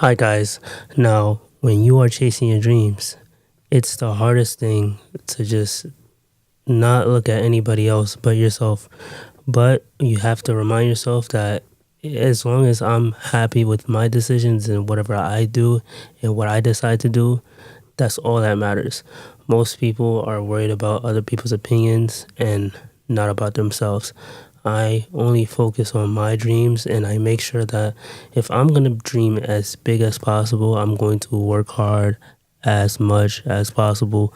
Hi, guys. Now, when you are chasing your dreams, it's the hardest thing to just not look at anybody else but yourself. But you have to remind yourself that as long as I'm happy with my decisions and whatever I do and what I decide to do, that's all that matters. Most people are worried about other people's opinions and not about themselves. I only focus on my dreams and I make sure that if I'm going to dream as big as possible, I'm going to work hard as much as possible.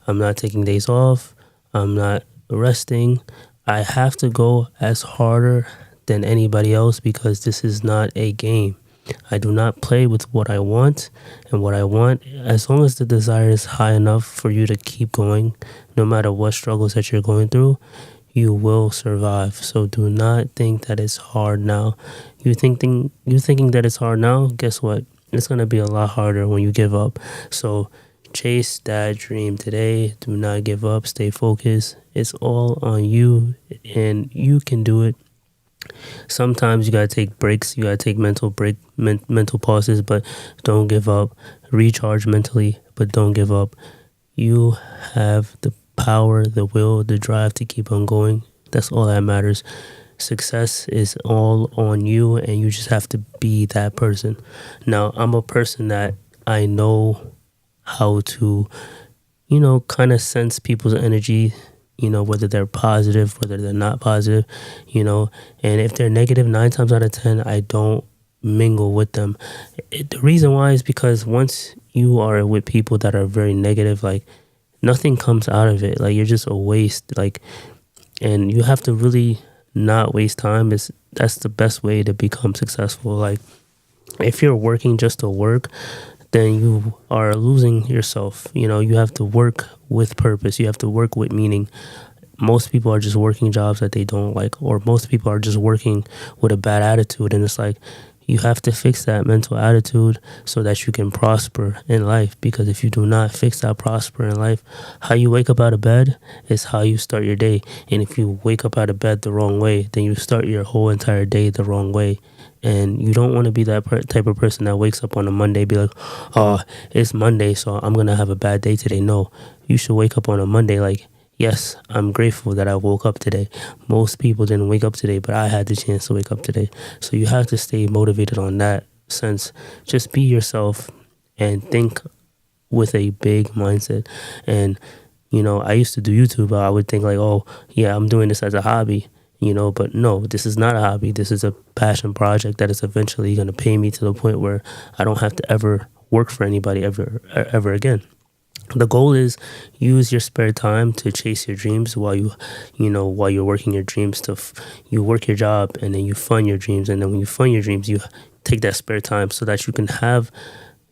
I'm not taking days off. I'm not resting. I have to go as harder than anybody else because this is not a game. I do not play with what I want, and what I want, as long as the desire is high enough for you to keep going, no matter what struggles that you're going through, you will survive. So do not think that it's hard now. You thinking that it's hard now, guess what? It's gonna be a lot harder when you give up. So chase that dream today. Do not give up. Stay focused. It's all on you, and you can do it. Sometimes you gotta take breaks. You gotta take mental pauses, but don't give up. Recharge mentally, but don't give up. You have the power, the will, the drive to keep on going. That's all that matters. Success is all on you, and you just have to be that person. Now, I'm a person that I know how to, kind of sense people's energy, whether they're positive, whether they're not positive, and if they're negative, 9 times out of 10, I don't mingle with them. The reason why is because once you are with people that are very negative, like nothing comes out of it. Like you're just a waste. Like, and you have to really not waste time. Is That's the best way to become successful. Like if you're working just to work, then you are losing yourself. You have to work with purpose. You have to work with meaning. Most people are just working jobs that they don't like, or most people are just working with a bad attitude. And it's like, you have to fix that mental attitude so that you can prosper in life. Because if you do not fix that prosper in life, how you wake up out of bed is how you start your day. And if you wake up out of bed the wrong way, then you start your whole entire day the wrong way. And you don't want to be that type of person that wakes up on a Monday, be like, oh, it's Monday, so I'm going to have a bad day today. No, you should wake up on a Monday like, yes, I'm grateful that I woke up today. Most people didn't wake up today, but I had the chance to wake up today. So you have to stay motivated on that sense. Just be yourself and think with a big mindset. And, I used to do YouTube, but I would think like, oh, yeah, I'm doing this as a hobby. But no, this is not a hobby. This is a passion project that is eventually going to pay me to the point where I don't have to ever work for anybody ever again. The goal is use your spare time to chase your dreams while you're working your dreams. You work your job and then you fund your dreams, and then when you fund your dreams, you take that spare time so that you can have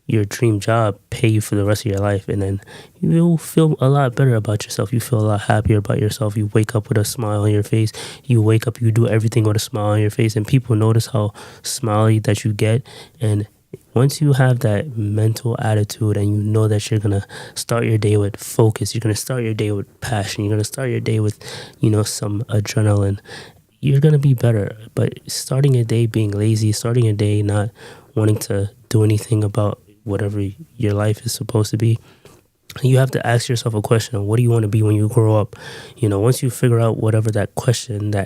your dream job pay you for the rest of your life, and then you'll feel a lot better about yourself. You feel a lot happier about yourself. You wake up with a smile on your face. You wake up, you do everything with a smile on your face, and people notice how smiley that you get. And once you have that mental attitude and you know that you're gonna start your day with focus, you're gonna start your day with passion, you're gonna start your day with some adrenaline, you're gonna be better. But starting a day being lazy, starting a day not wanting to do anything about whatever your life is supposed to be, you have to ask yourself a question: what do you want to be when you grow up? Once you figure out whatever that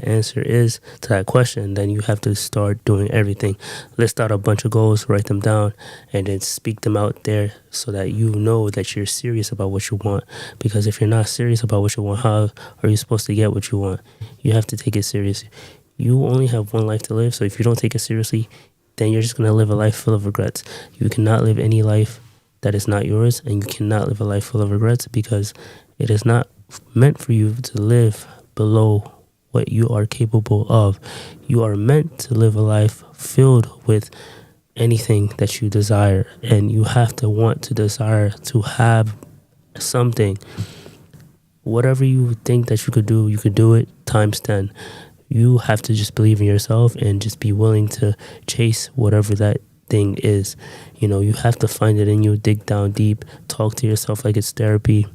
answer is to that question, then you have to start doing everything. List out a bunch of goals, write them down, and then speak them out there so that you know that you're serious about what you want. Because if you're not serious about what you want, how are you supposed to get what you want? You have to take it serious. You only have one life to live, so if you don't take it seriously, then you're just going to live a life full of regrets. You cannot live any life that is not yours, and you cannot live a life full of regrets because it is not meant for you to live below what you are capable of. You are meant to live a life filled with anything that you desire, and you have to want to desire to have something. Whatever you think that you could do it times 10. You have to just believe in yourself and just be willing to chase whatever that thing is. You have to find it in you, dig down deep, talk to yourself like it's therapy,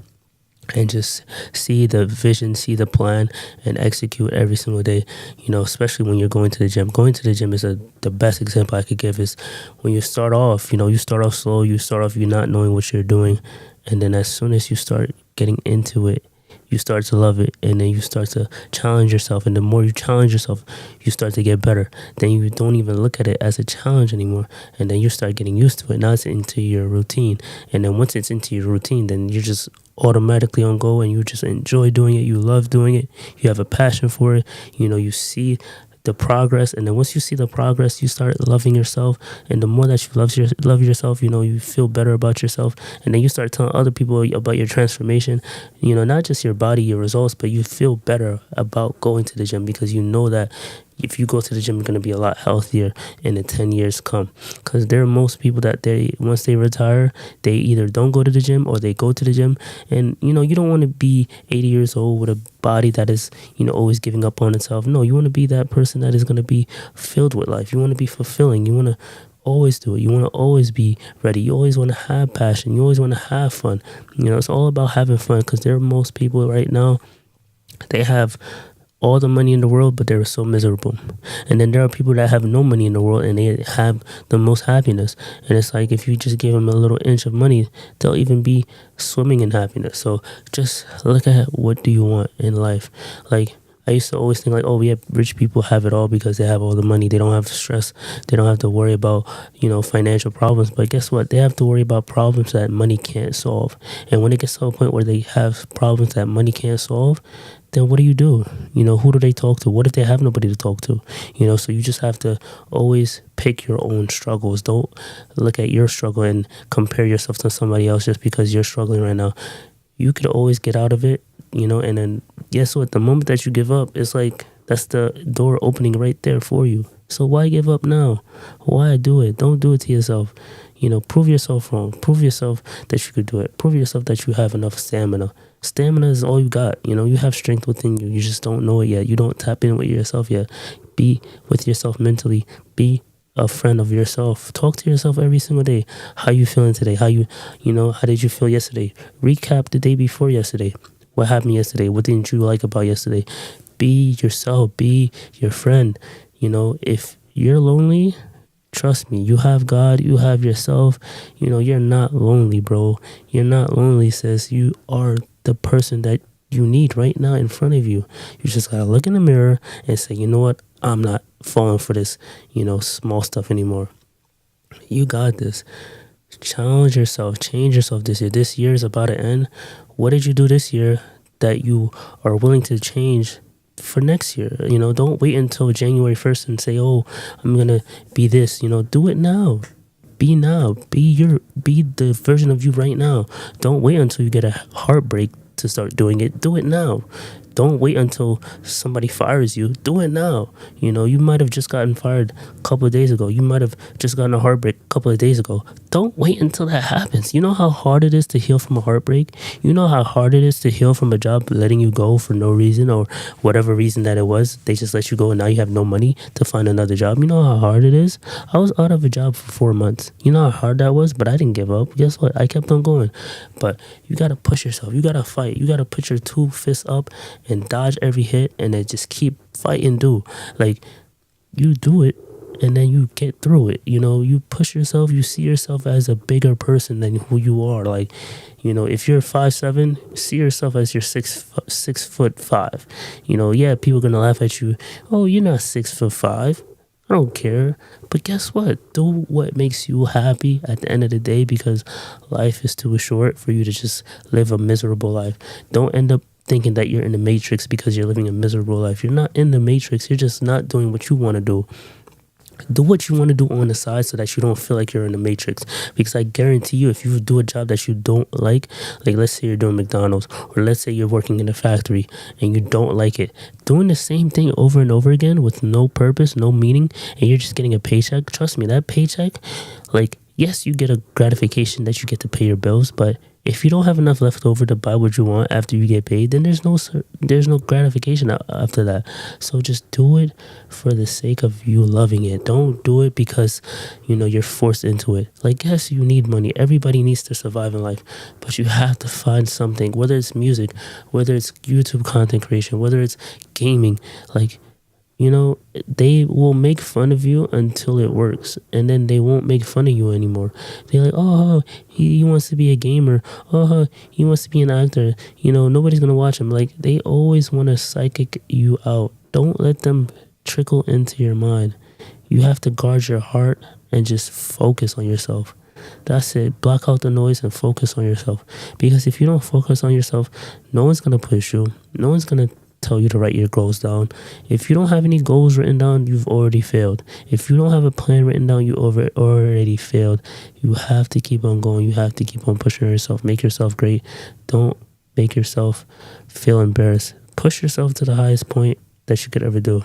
and just see the vision, see the plan, and execute every single day. Especially when you're going to the gym. Going to the gym is the best example I could give is when you start off. You start off slow. You start off you not knowing what you're doing, and then as soon as you start getting into it, you start to love it, and then you start to challenge yourself, and the more you challenge yourself, you start to get better. Then you don't even look at it as a challenge anymore, and then you start getting used to it. Now it's into your routine, and then once it's into your routine, then you're just automatically on go, and you just enjoy doing it. You love doing it. You have a passion for it. You see the progress, and then once you see the progress, you start loving yourself, and the more that you love yourself, you feel better about yourself, and then you start telling other people about your transformation. Not just your body, your results, but you feel better about going to the gym, because you know that if you go to the gym, you're going to be a lot healthier in the 10 years come. Because there are most people that once they retire, they either don't go to the gym or they go to the gym. And, you don't want to be 80 years old with a body that is, always giving up on itself. No, you want to be that person that is going to be filled with life. You want to be fulfilling. You want to always do it. You want to always be ready. You always want to have passion. You always want to have fun. It's all about having fun, because there are most people right now, they have all the money in the world, but they're so miserable. And then there are people that have no money in the world, and they have the most happiness. And it's like, if you just give them a little inch of money, they'll even be swimming in happiness. So just look at what do you want in life. Like, I used to always think like, oh yeah, rich people have it all because they have all the money. They don't have stress. They don't have to worry about, financial problems. But guess what? They have to worry about problems that money can't solve. And when it gets to a point where they have problems that money can't solve, then what do? Who do they talk to? What if they have nobody to talk to? So you just have to always pick your own struggles. Don't look at your struggle and compare yourself to somebody else just because you're struggling right now. You could always get out of it, and then guess what? The moment that you give up, it's like that's the door opening right there for you. So why give up now? Why do it? Don't do it to yourself. Prove yourself wrong. Prove yourself that you could do it. Prove yourself that you have enough stamina. Stamina is all you got. You have strength within you. You just don't know it yet. You don't tap in with yourself yet. Be with yourself mentally. Be a friend of yourself. Talk to yourself every single day. How you feeling today? How did you feel yesterday? Recap the day before yesterday. What happened yesterday? What didn't you like about yesterday? Be yourself. Be your friend. If you're lonely, trust me, you have God, you have yourself. You're not lonely, bro. You're not lonely, sis. You are the person that you need right now in front of you. You just gotta look in the mirror and say, you know what? I'm not falling for this, small stuff anymore. You got this. Challenge yourself. Change yourself this year. This year is about to end. What did you do this year that you are willing to change for next year? Don't wait until January 1st and say, oh, I'm going to be this. Do it now. Be now. Be the version of you right now. Don't wait until you get a heartbreak to start doing it. Do it now. Don't wait until somebody fires you. Do it now. You might have just gotten fired a couple of days ago. You might have just gotten a heartbreak a couple of days ago. Don't wait until that happens. You know how hard it is to heal from a heartbreak? You know how hard it is to heal from a job letting you go for no reason, or whatever reason that it was. They just let you go and now you have no money to find another job. You know how hard it is? I was out of a job for 4 months. You know how hard that was? But I didn't give up. Guess what? I kept on going. But you got to push yourself. You got to fight. You got to put your 2 fists up and dodge every hit, and then just keep fighting. Like, you do it, and then you get through it. You push yourself. You see yourself as a bigger person than who you are. Like, if you're 5'7", see yourself as you're 6'5". Yeah, people are gonna laugh at you. Oh, you're not 6'5". I don't care. But guess what? Do what makes you happy at the end of the day, because life is too short for you to just live a miserable life. Don't end up thinking that you're in the matrix because you're living a miserable life. You're not in the matrix. You're just not doing what you want to do. Do what you want to do on the side so that you don't feel like you're in the matrix. Because I guarantee you, if you do a job that you don't like let's say you're doing McDonald's, or let's say you're working in a factory and you don't like it, doing the same thing over and over again with no purpose, no meaning, and you're just getting a paycheck, trust me, that paycheck, yes, you get a gratification that you get to pay your bills, but If you don't have enough left over to buy what you want after you get paid, then there's no gratification after that. So just do it for the sake of you loving it. Don't do it because you're forced into it. Like, yes, you need money. Everybody needs to survive in life, but you have to find something, whether it's music, whether it's YouTube content creation, whether it's gaming. Like, they will make fun of you until it works, and then they won't make fun of you anymore. They're like, oh, he wants to be a gamer. Oh, he wants to be an actor. Nobody's gonna watch him. Like, they always want to psychic you out. Don't let them trickle into your mind. You have to guard your heart and just focus on yourself. That's it. Block out the noise and focus on yourself. Because if you don't focus on yourself, no one's gonna push you. No one's gonna tell you to write your goals down. If you don't have any goals written down, you've already failed. If you don't have a plan written down, you already failed. You have to keep on going. You have to keep on pushing yourself. Make yourself great. Don't make yourself feel embarrassed. Push yourself to the highest point that you could ever do.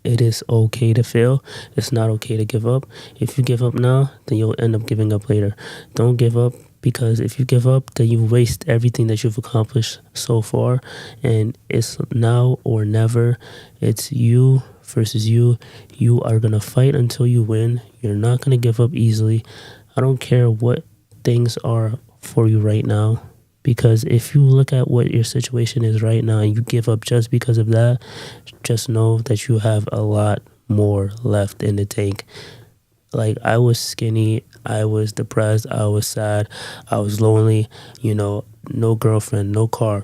It is okay to fail. It's not okay to give up. If you give up now, then you'll end up giving up later. Don't give up, because if you give up, then you waste everything that you've accomplished so far. And it's now or never. It's you versus you. You are going to fight until you win. You're not going to give up easily. I don't care what things are for you right now. Because if you look at what your situation is right now and you give up just because of that, just know that you have a lot more left in the tank. Like, I was skinny, I was depressed, I was sad, I was lonely, no girlfriend, no car,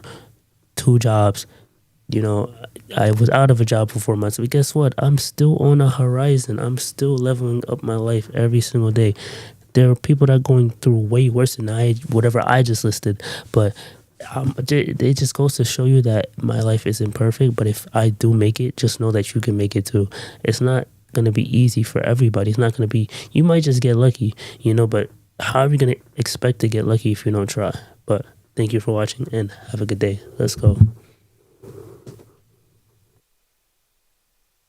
2 jobs. I was out of a job for 4 months. But guess what? I'm still on a horizon. I'm still leveling up my life every single day. There are people that are going through way worse than whatever I just listed. But it just goes to show you that my life isn't perfect. But if I do make it, just know that you can make it too. It's not going to be easy for everybody. It's not going to be, you might just get lucky, but how are you going to expect to get lucky if you don't try? But thank you for watching and have a good day. Let's go.